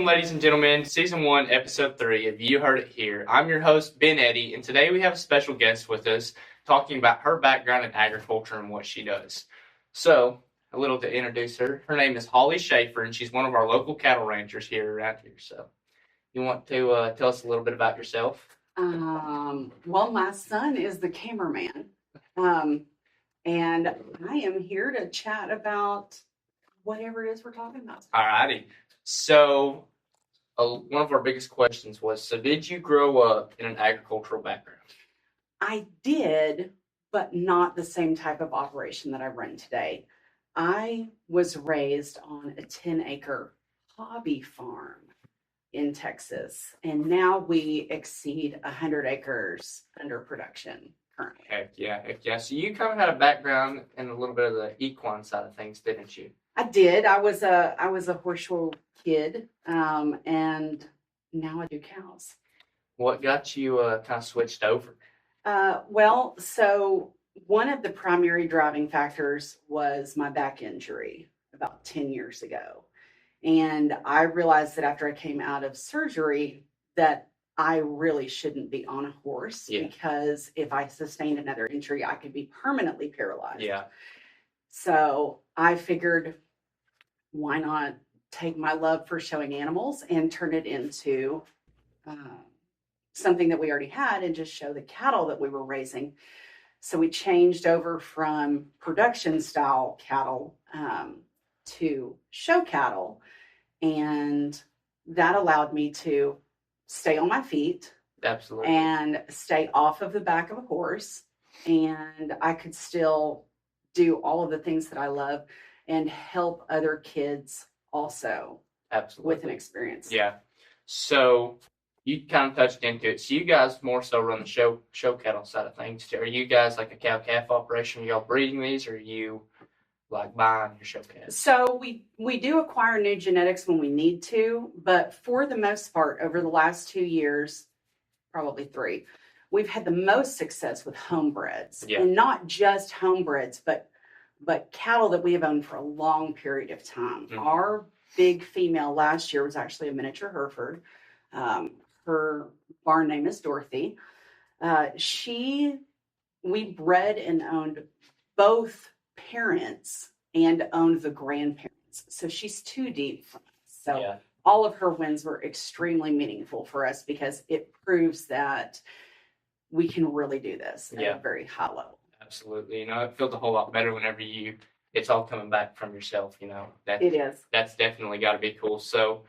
ladies and gentlemen. Season 1, Episode 3 of You Heard It Here. I'm your host, Ben Eddy, and today we have a special guest with us talking about her background in agriculture and what she does. So, a little to introduce her. Her name is Holly Schafer, and she's one of our local cattle ranchers here around here. So, you want to tell us a little bit about yourself? Well, my son is the cameraman, and I am here to chat about whatever it is we're talking about. All righty. So, one of our biggest questions was, so did you grow up in an agricultural background? I did, but not the same type of operation that I run today. I was raised on a 10-acre hobby farm in Texas, and now we exceed 100 acres under production currently. Heck yeah. So you kind of had a background in a little bit of the equine side of things, didn't you? I did. I was a horse show kid, and now I do cows. What got you kind of switched over? Well, so one of the primary driving factors was my back injury about 10 years ago. And I realized that after I came out of surgery that I really shouldn't be on a horse because if I sustained another injury, I could be permanently paralyzed. Yeah. So I figured, why not take my love for showing animals and turn it into something that we already had and just show the cattle that we were raising. So we changed over from production style cattle to show cattle, and that allowed me to stay on my feet. Absolutely. And stay off of the back of a horse, and I could still do all of the things that I love and help other kids also. Absolutely. With an experience. Yeah. So you kind of touched into it. So you guys more so run the show cattle side of things. Are you guys like a cow-calf operation? Are y'all breeding these, or are you like buying your show calves? So we do acquire new genetics when we need to, but for the most part, over the last 2 years, probably 3, we've had the most success with homebreds. Yeah. And not just homebreds, but cattle that we have owned for a long period of time. Mm-hmm. Our big female last year was actually a miniature Hereford. Her barn name is Dorothy. We bred and owned both parents and owned the grandparents. So she's too deep for us. So all of her wins were extremely meaningful for us because it proves that we can really do this at a very high level. Absolutely. It feels a whole lot better whenever it's all coming back from yourself, It is. That's definitely got to be cool. So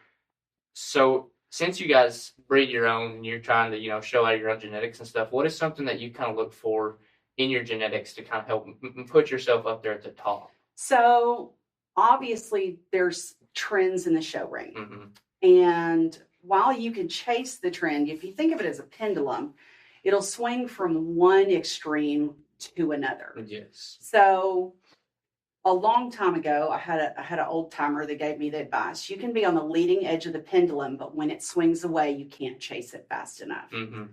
since you guys breed your own and you're trying to, show out your own genetics and stuff, what is something that you kind of look for in your genetics to kind of help put yourself up there at the top? So obviously there's trends in the show ring. Mm-hmm. And while you can chase the trend, if you think of it as a pendulum, it'll swing from one extreme to another. Yes. So a long time ago, I had an old timer that gave me the advice: you can be on the leading edge of the pendulum, but when it swings away, you can't chase it fast enough. Mm-hmm.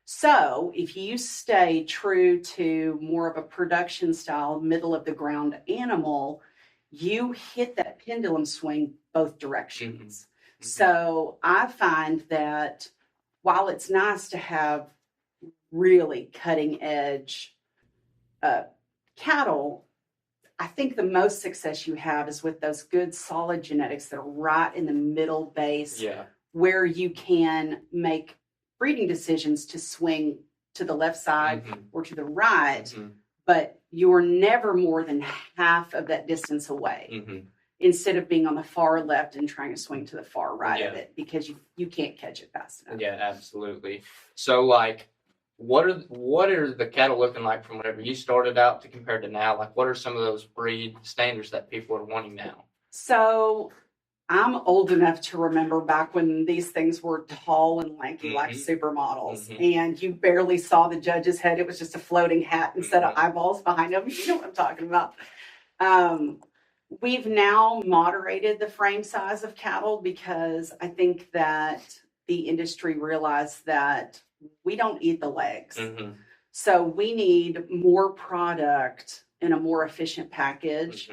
So if you stay true to more of a production style, middle of the ground animal, you hit that pendulum swing both directions. Mm-hmm. So I find that while it's nice to have really cutting edge cattle, I think the most success you have is with those good solid genetics that are right in the middle base, where you can make breeding decisions to swing to the left side or to the right, but you're never more than half of that distance away, instead of being on the far left and trying to swing to the far right of it, because you can't catch it fast enough. Yeah, absolutely. So like, what are the cattle looking like from whenever you started out to compared to now? Like, what are some of those breed standards that people are wanting now? So I'm old enough to remember back when these things were tall and lanky, like supermodels, and you barely saw the judge's head. It was just a floating hat instead of eyeballs behind them. You know what I'm talking about. We've now moderated the frame size of cattle because I think that the industry realized that we don't eat the legs. So we need more product in a more efficient package.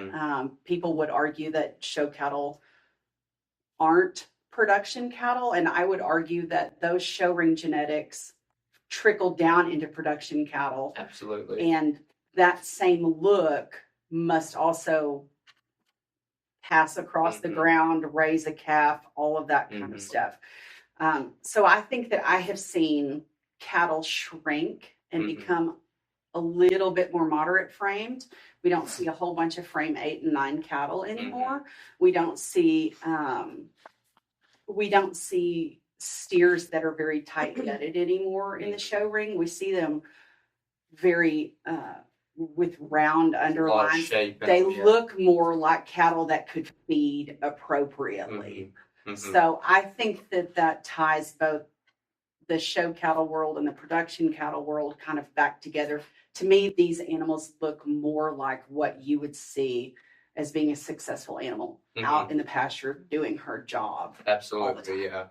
People would argue that show cattle aren't production cattle, and I would argue that those show ring genetics trickle down into production cattle. Absolutely. And that same look must also pass across the ground, raise a calf, all of that kind of stuff. So I think that I have seen cattle shrink and become a little bit more moderate framed. We don't see a whole bunch of frame 8 and 9 cattle anymore. We don't see steers that are very tight gutted anymore in the show ring. We see them very with round underlines. They look more like cattle that could feed appropriately. So I think that ties both the show cattle world and the production cattle world kind of back together. To me, these animals look more like what you would see as being a successful animal out in the pasture doing her job. Absolutely, yeah.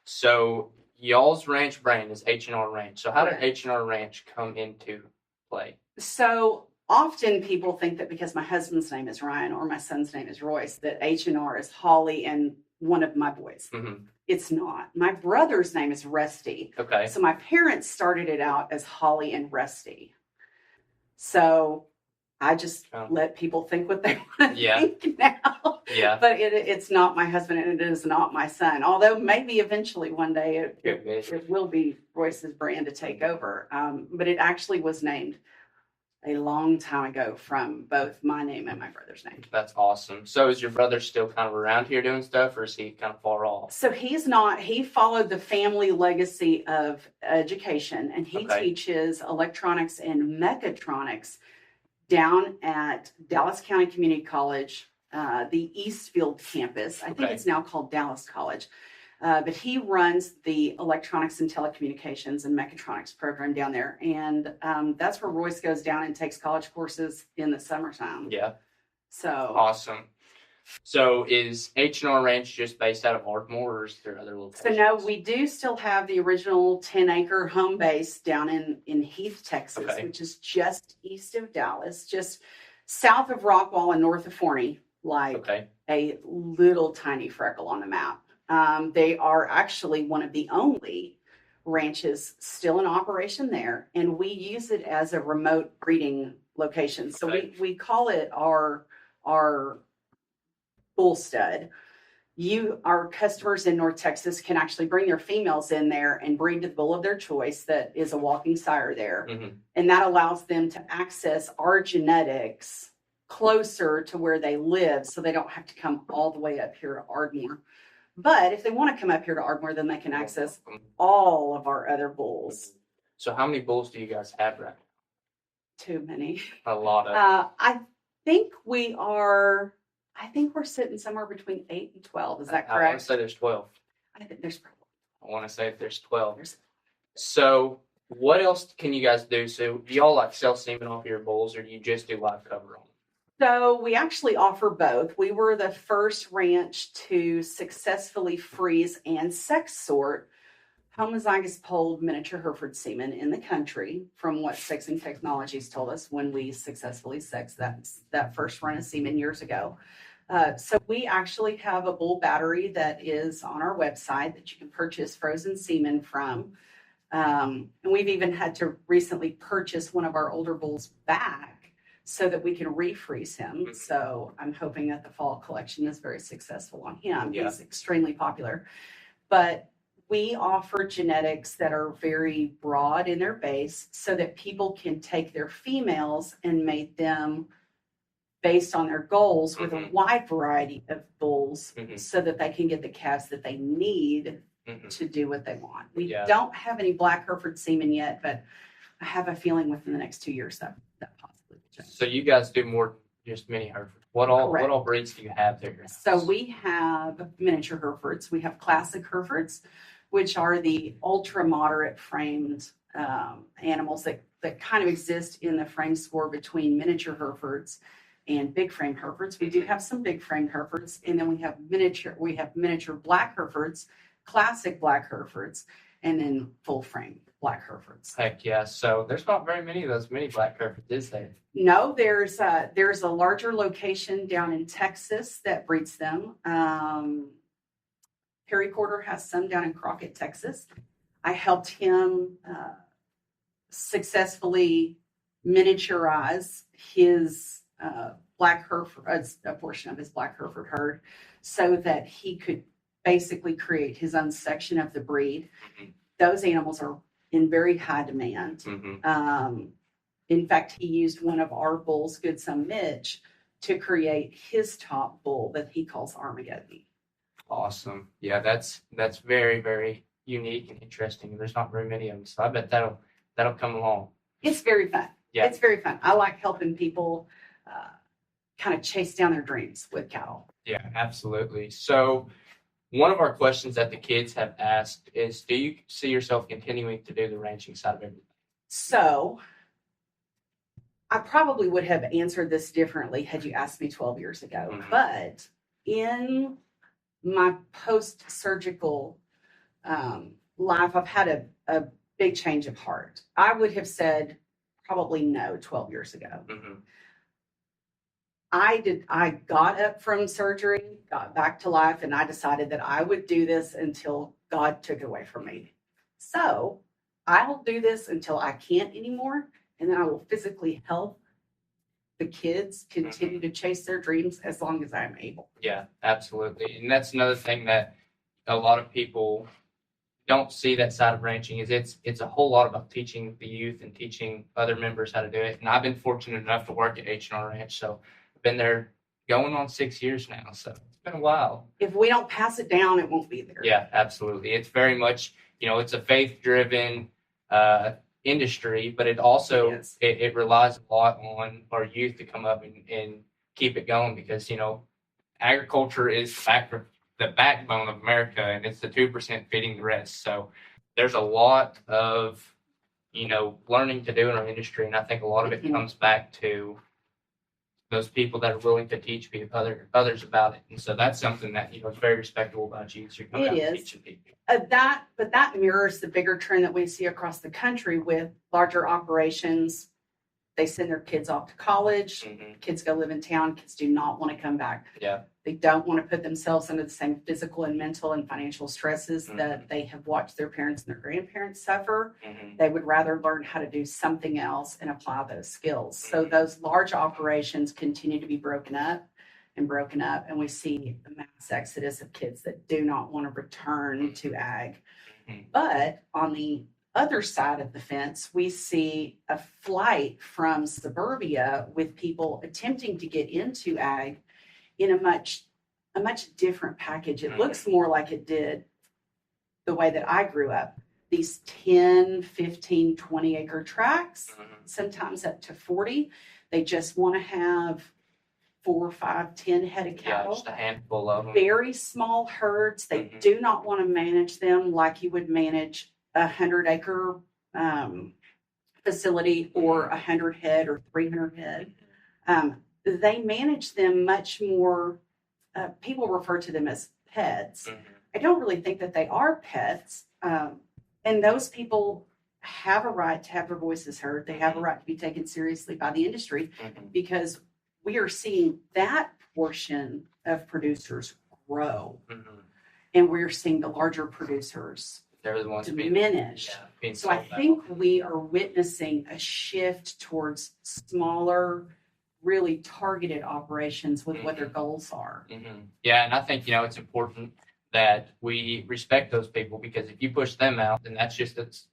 So y'all's ranch brand is H&R Ranch. So how did H&R Ranch come into play? So often people think that because my husband's name is Ryan or my son's name is Royce, that H&R is Holly and one of my boys. It's not. My brother's name is Rusty. Okay. So my parents started it out as Holly and Rusty. So I just let people think what they want to think now. Yeah. But it's not my husband and it is not my son. Although maybe eventually one day it will be Royce's brand to take over. But it actually was named a long time ago from both my name and my brother's name. That's awesome. So is your brother still kind of around here doing stuff, or is he kind of far off? So he's not. He followed the family legacy of education, and he teaches electronics and mechatronics down at Dallas County Community College, the Eastfield campus. I think it's now called Dallas College. But he runs the electronics and telecommunications and mechatronics program down there. And that's where Royce goes down and takes college courses in the summertime. Yeah. So awesome. So is H&R Ranch just based out of Ardmore, or is there other locations? So no, we do still have the original 10-acre home base down in Heath, Texas, which is just east of Dallas, just south of Rockwall and north of Forney, like a little tiny freckle on the map. They are actually one of the only ranches still in operation there, and we use it as a remote breeding location. So we call it our bull stud. Our customers in North Texas can actually bring their females in there and breed the bull of their choice that is a walking sire there. And that allows them to access our genetics closer to where they live, so they don't have to come all the way up here to Ardmore. But if they want to come up here to Ardmore, then they can access all of our other bulls. So how many bulls do you guys have right now? Too many. A lot of. I think we're sitting somewhere between 8 and 12. Is that correct? I want to say there's 12. I think there's probably. I want to say if there's 12. So what else can you guys do? So do y'all like sell semen off your bulls, or do you just do live cover on them? So we actually offer both. We were the first ranch to successfully freeze and sex sort homozygous polled miniature Hereford semen in the country, from what Sexing Technologies told us when we successfully sexed that first run of semen years ago. So we actually have a bull battery that is on our website that you can purchase frozen semen from. And we've even had to recently purchase one of our older bulls back so that we can refreeze him. So I'm hoping that the fall collection is very successful on him. Yeah. He's extremely popular. But we offer genetics that are very broad in their base so that people can take their females and mate them based on their goals with a wide variety of bulls so that they can get the calves that they need to do what they want. We don't have any black Hereford semen yet, but I have a feeling within the next 2 years that possibly will change. So you guys do more just mini Hereford. What all breeds do you have there? So we have miniature Herefords. We have classic Herefords, which are the ultra moderate framed animals that kind of exist in the frame score between miniature Herefords and big frame Herefords. We do have some big frame Herefords, and then we have miniature black Herefords, classic black Herefords, and then full frame black Herefords. Heck yeah. So there's not very many of those mini black Herefords, is there? No, there's a larger location down in Texas that breeds them. Perry Quarter has some down in Crockett, Texas. I helped him successfully miniaturize his black Hereford, a portion of his black Hereford herd, so that he could basically create his own section of the breed. Mm-hmm. Those animals are in very high demand. Mm-hmm. In fact, he used one of our bulls, Good Son Mitch, to create his top bull that he calls Armageddon. Awesome. Yeah, that's very, very unique and interesting. There's not very many of them, so I bet that'll come along. It's very fun. Yeah. It's very fun. I like helping people kind of chase down their dreams with cattle. Yeah, absolutely. So one of our questions that the kids have asked is, do you see yourself continuing to do the ranching side of everything? So I probably would have answered this differently had you asked me 12 years ago. Mm-hmm. But in my post-surgical life, I've had a big change of heart. I would have said probably no 12 years ago. Mm-hmm. I got up from surgery, got back to life, and I decided that I would do this until God took it away from me. So I'll do this until I can't anymore, and then I will physically help the kids continue to chase their dreams as long as I'm able. Yeah, absolutely. And that's another thing that a lot of people don't see, that side of ranching, is it's a whole lot about teaching the youth and teaching other members how to do it. And I've been fortunate enough to work at H&R Ranch, so I've been there going on 6 years now, so it's been a while. If we don't pass it down, it won't be there. Yeah, absolutely. It's very much, it's a faith-driven industry, but it also it relies a lot on our youth to come up and keep it going, because agriculture is the backbone of America, and it's the 2% feeding the rest. So there's a lot of learning to do in our industry, and I think a lot of it comes back to those people that are willing to teach others about it. And so that's something that is very respectable about you. So you're coming out and teaching people. But that mirrors the bigger trend that we see across the country with larger operations. They send their kids off to college. Mm-hmm. Kids go live in town. Kids do not want to come back. Yeah. They don't want to put themselves under the same physical and mental and financial stresses that they have watched their parents and their grandparents suffer. Mm-hmm. They would rather learn how to do something else and apply those skills. Mm-hmm. So those large operations continue to be broken up, and we see a mass exodus of kids that do not want to return to ag. Mm-hmm. But on the other side of the fence, we see a flight from suburbia with people attempting to get into ag in a much different package. It looks more like it did the way that I grew up. These 10, 15, 20 acre tracts, sometimes up to 40. They just want to have 4, 5, 10 head of cattle. Yeah, just a handful of them. Very small herds. They do not want to manage them like you would manage a 100 acre facility or 100 head or 300 head. They manage them much more. People refer to them as pets. Mm-hmm. I don't really think that they are pets. And those people have a right to have their voices heard. They have a right to be taken seriously by the industry, because we are seeing that portion of producers grow. Mm-hmm. And we're seeing the larger producers diminish. So I think we are witnessing a shift towards smaller, really targeted operations with what their goals are. Mm-hmm. Yeah, and I think it's important that we respect those people, because if you push them out, then that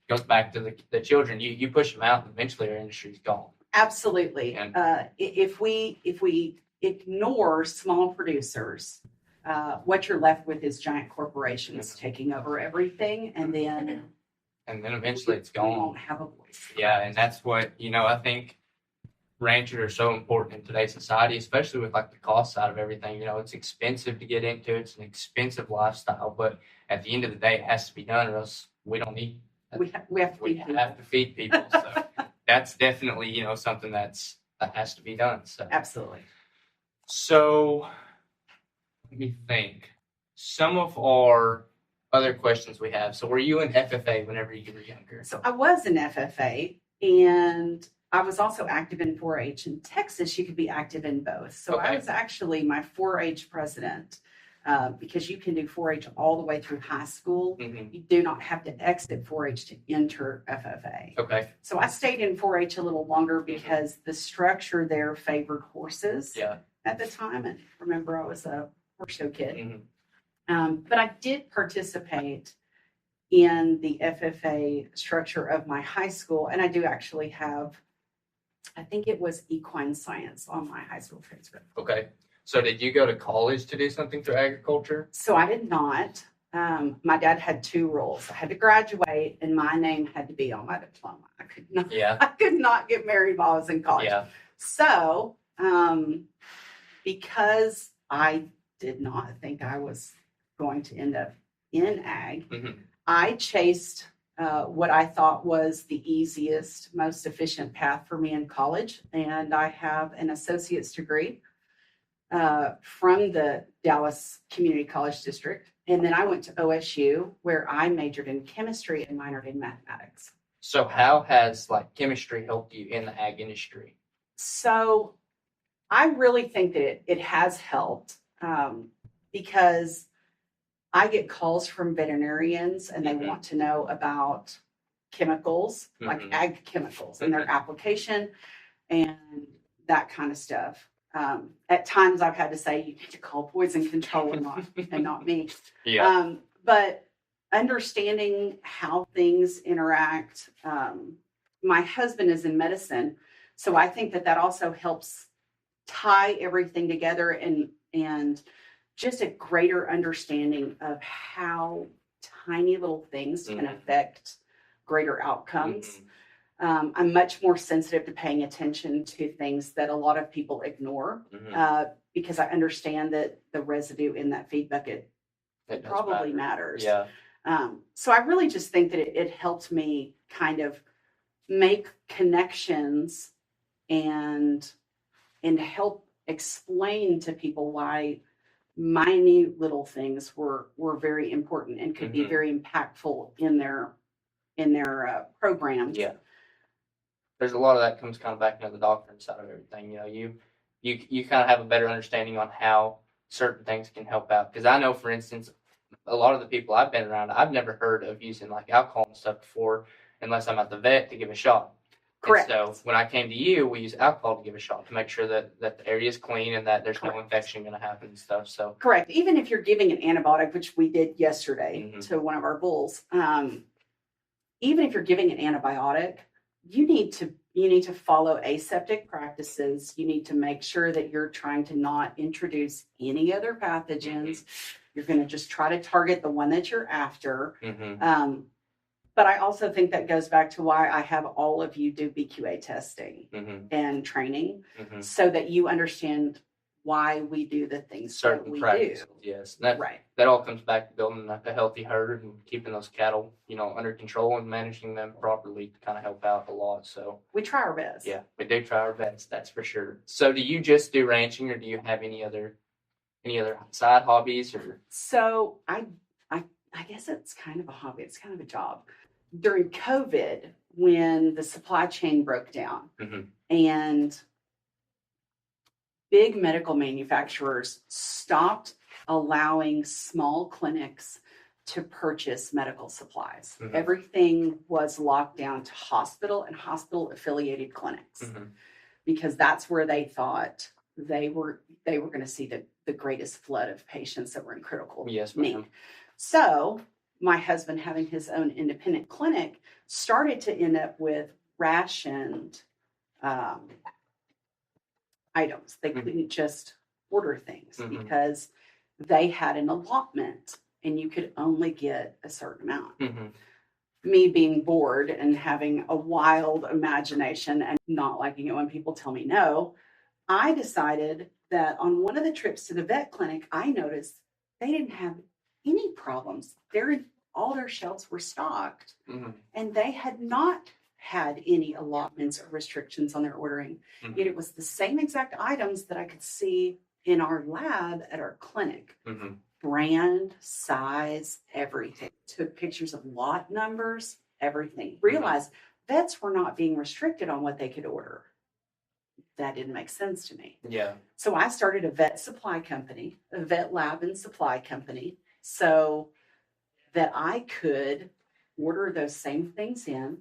goes back to the children. You push them out, and eventually our industry's gone. Absolutely. And if we ignore small producers, what you're left with is giant corporations taking over everything, and then eventually it's gone. We won't have a voice. Yeah, and that's what I think ranchers are so important in today's society, especially with the cost side of everything. It's expensive to get into. It's an expensive lifestyle, but at the end of the day, it has to be done, or else we don't eat. We have to feed people. So that's definitely something that has to be done. So absolutely. So let me think. Some of our other questions we have. So were you in FFA whenever you were younger? So I was in FFA, and I was also active in 4-H. In Texas, you could be active in both. So okay. I was actually my 4-H president because you can do 4-H all the way through high school. Mm-hmm. You do not have to exit 4-H to enter FFA. Okay. So I stayed in 4-H a little longer because the structure there favored horses at the time. And remember, I was a horse show kid. Mm-hmm. But I did participate in the FFA structure of my high school. And I do actually have, I think it was equine science on my high school transcript. Okay. So did you go to college to do something through agriculture? So I did not. My dad had 2 rules. I had to graduate and my name had to be on my diploma. I could not get married while I was in college. Yeah. So because I did not think I was going to end up in ag, Mm-hmm. I chased what I thought was the easiest, most efficient path for me in college. And I have an associate's degree from the Dallas Community College District. And then I went to OSU where I majored in chemistry and minored in mathematics. So how has like chemistry helped you in the ag industry? So I really think that it has helped because I get calls from veterinarians and they want to know about chemicals, like ag chemicals and their application and that kind of stuff. At times I've had to say, you need to call poison control and not me. Yeah. But understanding how things interact, my husband is in medicine. So I think that also helps tie everything together and just a greater understanding of how tiny little things can affect greater outcomes. I'm much more sensitive to paying attention to things that a lot of people ignore because I understand that the residue in that feed bucket probably matters. Yeah. So I really just think that it helped me kind of make connections and help explain to people why minute little things were very important and could be very impactful in their programs. Yeah. There's a lot of that comes kind of back into the doctrine side of everything. You know, you kind of have a better understanding on how certain things can help out. Because I know, for instance, a lot of the people I've been around, I've never heard of using like alcohol and stuff before unless I'm at the vet to give a shot. Correct. And so when I came to you, we use alcohol to give a shot to make sure that the area is clean and that there's no infection going to happen and stuff. So correct. Even if you're giving an antibiotic, which we did yesterday to one of our bulls, even if you're giving an antibiotic, you need to follow aseptic practices. You need to make sure that you're trying to not introduce any other pathogens. You're going to just try to target the one that you're after. But I also think that goes back to why I have all of you do BQA testing and training so that you understand why we do the things that we do. Yes. That all comes back to building a healthy herd and keeping those cattle, under control and managing them properly to kind of help out a lot. So we try our best. Yeah, we do try our best. That's for sure. So do you just do ranching or do you have any other side hobbies or? So I guess it's kind of a hobby. It's kind of a job. During COVID, when the supply chain broke down and big medical manufacturers stopped allowing small clinics to purchase medical supplies. Everything was locked down to hospital and hospital affiliated clinics because that's where they thought they were going to see the greatest flood of patients that were in critical need. So my husband, having his own independent clinic, started to end up with rationed items. They couldn't just order things because they had an allotment and you could only get a certain amount. Me being bored and having a wild imagination and not liking it when people tell me no, I decided that on one of the trips to the vet clinic, I noticed they didn't have any problems. All their shelves were stocked and they had not had any allotments or restrictions on their ordering. Yet it was the same exact items that I could see in our lab at our clinic. Brand, size, everything. Took pictures of lot numbers, everything. Realized vets were not being restricted on what they could order. that didn't make sense to me. Yeah. So I started a vet supply company, a vet lab and supply company, so that I could order those same things in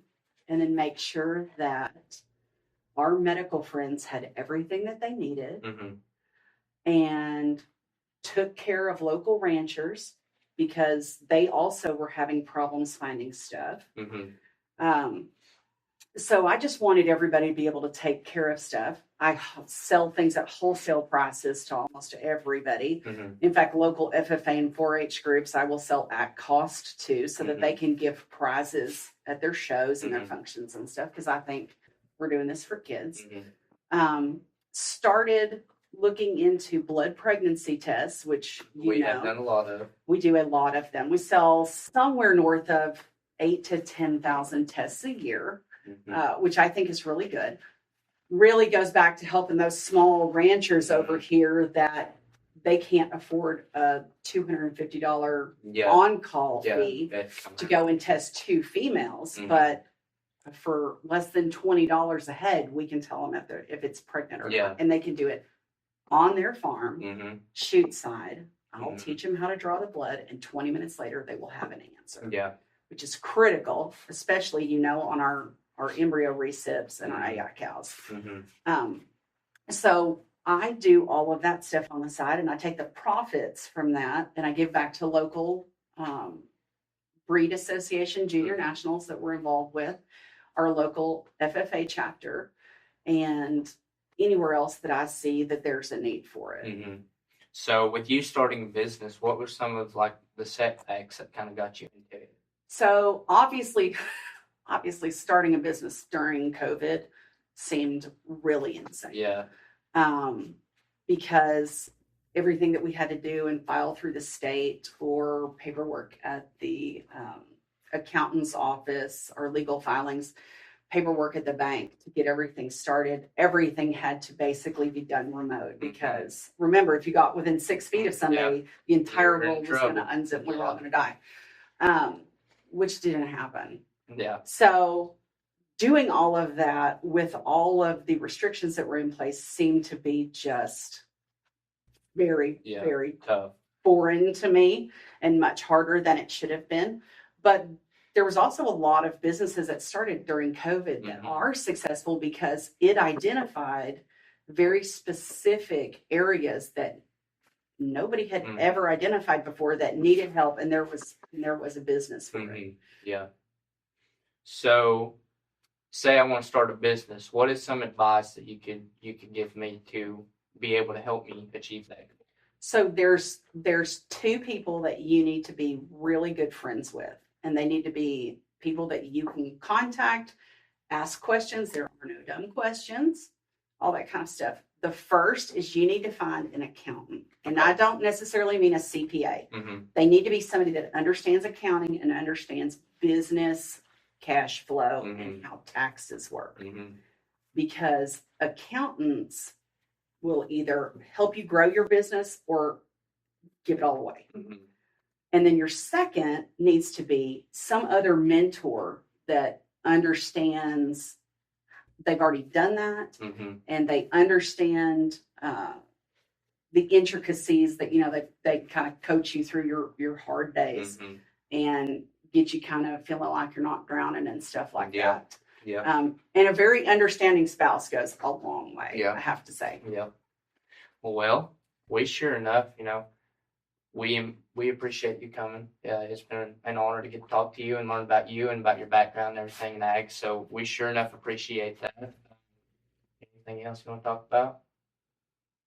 and then make sure that our medical friends had everything that they needed and took care of local ranchers because they also were having problems finding stuff. So I just wanted everybody to be able to take care of stuff. I sell things at wholesale prices to almost everybody. In fact, local FFA and 4-H groups, I will sell at cost to, so that they can give prizes at their shows and their functions and stuff, because I think we're doing this for kids. Started looking into blood pregnancy tests, which we have done a lot of. We do a lot of them. We sell somewhere north of 8,000 to 10,000 tests a year. Which I think is really good. Really goes back to helping those small ranchers over here that they can't afford a $250 on-call fee to go and test 2 females. But for less than $20 a head, we can tell them if it's pregnant or not. And they can do it on their farm, shoot side. I'll teach them how to draw the blood, and 20 minutes later, they will have an answer. Which is critical, especially, on our embryo recips and our AI cows. So I do all of that stuff on the side, and I take the profits from that and I give back to local breed association, junior nationals that we're involved with, our local FFA chapter, and anywhere else that I see that there's a need for it. So with you starting a business, what were some of the setbacks that kind of got you into it? So obviously starting a business during COVID seemed really insane. Because everything that we had to do and file through the state or paperwork at the accountant's office or legal filings, paperwork at the bank to get everything started, everything had to basically be done remote. Because remember, if you got within 6 feet of somebody, the entire world was going to unzip. We were all going to die, which didn't happen. So doing all of that with all of the restrictions that were in place seemed to be just very, very tough, foreign to me, and much harder than it should have been. But there was also a lot of businesses that started during COVID that are successful because it identified very specific areas that nobody had ever identified before that needed help, and there was a business for it. So, say I want to start a business. What is some advice that you could give me to be able to help me achieve that? So there's 2 people that you need to be really good friends with, and they need to be people that you can contact, ask questions. There are no dumb questions, all that kind of stuff. The first is you need to find an accountant, and I don't necessarily mean a CPA. They need to be somebody that understands accounting and understands business cash flow and how taxes work, because accountants will either help you grow your business or give it all away. And then your second needs to be some other mentor that understands they've already done that, and they understand the intricacies that they kind of coach you through your hard days and get you kind of feeling like you're not drowning and stuff like that. And a very understanding spouse goes a long way, I have to say. Well, we sure enough, we appreciate you coming. It's been an honor to get to talk to you and learn about you and about your background and everything in ag. So we sure enough appreciate that. Anything else you want to talk about?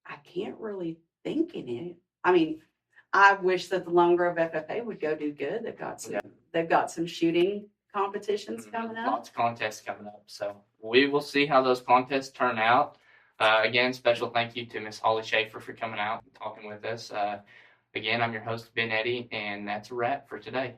I can't really think in it. I mean, I wish that the Lone Grove FFA would go do good. They've got some shooting competitions coming up. Lots of contests coming up. So we will see how those contests turn out. Again, special thank you to Miss Holly Schafer for coming out and talking with us. Again, I'm your host, Ben Eddy, and that's a wrap for today.